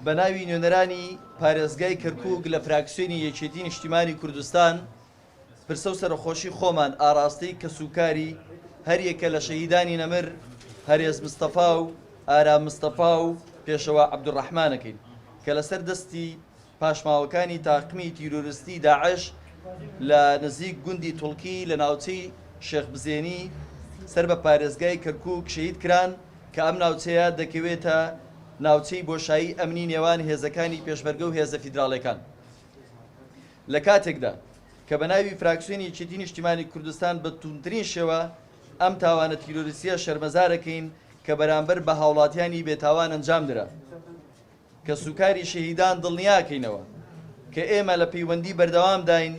بە ناوی نوێنەرانی پارێزگای کەرکووک لە فراکسیۆنی یەکێتی نیشتیمانی کوردستان پرسە و سەرخۆشی خۆمان ئاراستەی کەسوکاری هەر یەکە لە شەهیدانی نەمر هەرێز مستەفا و ئارام مستەفا و پێشەوە عەبدوڕەحمانەکەین کە لەسەر دەستی پاشماوەکانی تاقمی تیرۆریستی داعش لە نزیک گوندی توڵکی لە ناوچەی شێخ بزێنی سەر بە پارێزگای کەرکووک شەهید کران کە ئەم ناوچەیە دەکەوێتە ناوچەی بۆشایی ئەمنی نێوان هێزەکانی پێشمەرگە و هێزە فیدراڵیەکان لە کاتێکدا کە بە ناوی فراکسیۆنی یەکێتی نیشتیمانی کوردستان بە توندترین شێوە ئەم تاوانە تیرۆریستیە شەرمەزارەکەین کە بەرامبەر بە هاوڵاتیانی بێتاوان ئەنجام درا کە سوکاری شەهیدان دڵنیاکەینەوە کە ئێمە لە پەیوەندی بەردەوام داین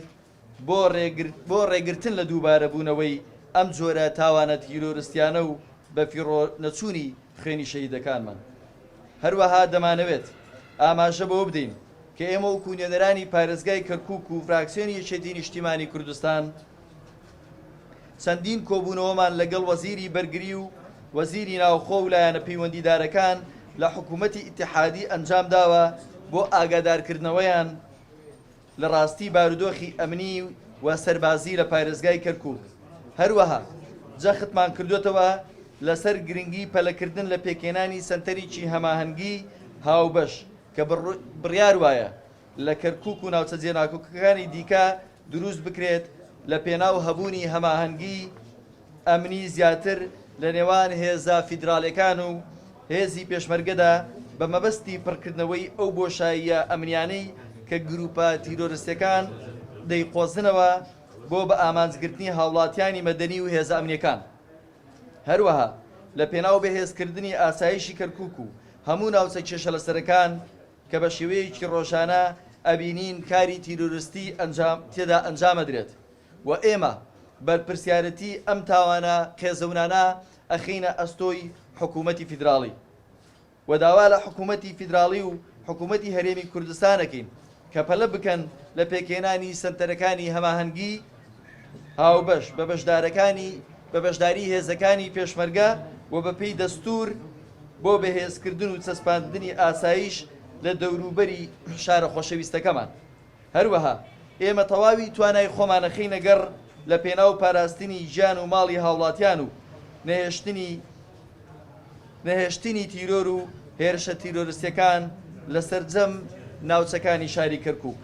بۆ ڕێگرتن لە دووبارە بوونەوەی ئەم جۆرە تاوانە تیرۆریستیانە و بە فیڕۆ نەچوونی خوێنی شەهیدەکانمان. هەروەها دەمانەوێت ئاماژە بۆ بدەین کە ئێمە وەکو نوێنەرانی پارێزگای کەرکووک و فراکسیۆنی یەکێتی نیشتیمانی کوردستان چەندین کۆبوونەوەمان لەگەڵ وەزیری بەرگری و وەزیری ناوخۆ و لایەنە پەیوەندیدارەکان لە حکوومەتی ئیتیحادی ئەنجام داوە بۆ ئاگادارکردنەوەیان لە ڕاستی بارودۆخی ئەمنی و سەربازی لە پارێزگای کەرکووک. هەروەها جەختمان کردوێتەوە لەسەر گرنگی پەلەکردن لە پێکێنانی سەنتەرێکی هەماهەنگی هاوبەش کە بڕیار وایە لە کەرکووک و ناوچە جێناکۆکەکانی دیکە دروست بکرێت لە پێناو هەبوونی هەماهەنگی ئەمنی زیاتر لە نێوان هێزە فیدراڵیەکان و هێزی پێشمەرگەدا بە مەبەستی پڕکردنەوەی ئەو بۆشاییە ئەمنیانەی کە گروپە تیرۆریستەکان دەیقۆزنەوە بۆ بە ئامانجگرتنی هاوڵاتیانی مەدەنی و هێزە ئەمنیەکان. هەروەها لە پێناو بەهێزکردنی ئاسایشی کەرکووک و هەموو ناوچە کێشە لەسەرەکان کە بە شێوەیەکی ڕۆژانە ئەبینین کاری تیرۆریستی تێدا ئەنجامەدرێت و ئێمە بەرپرسیارەتی ئەم تاوانە قێزەونانە ئەخینە ئەستۆی حکوومەتی فیدراڵی و داوا لە حکوومەتی فیدراڵی و حکوومەتی هەرێمی کوردستانەکەین کە پەلە بکەن لە پێکێنانی سەنتەرەکانی هەماهەنگی هاوبەش بە بەشداری هێزەکانی پێشمەرگە و بەپێی دەستور بۆ بەهێزکردن و چەسپاندنی ئاسایش لە دەوروبەری شارە خۆشەویستەکەمان. هەروەها ئێمە تەواوی توانای خۆمانەخینە گەڕ لە پێناو پاراستنی گیان و ماڵی هاوڵاتیان و نەهێشتنی تیرۆر و هێرشە تیرۆریستەکان لە سەرجەم ناوچەکانی شاری کەرکووک.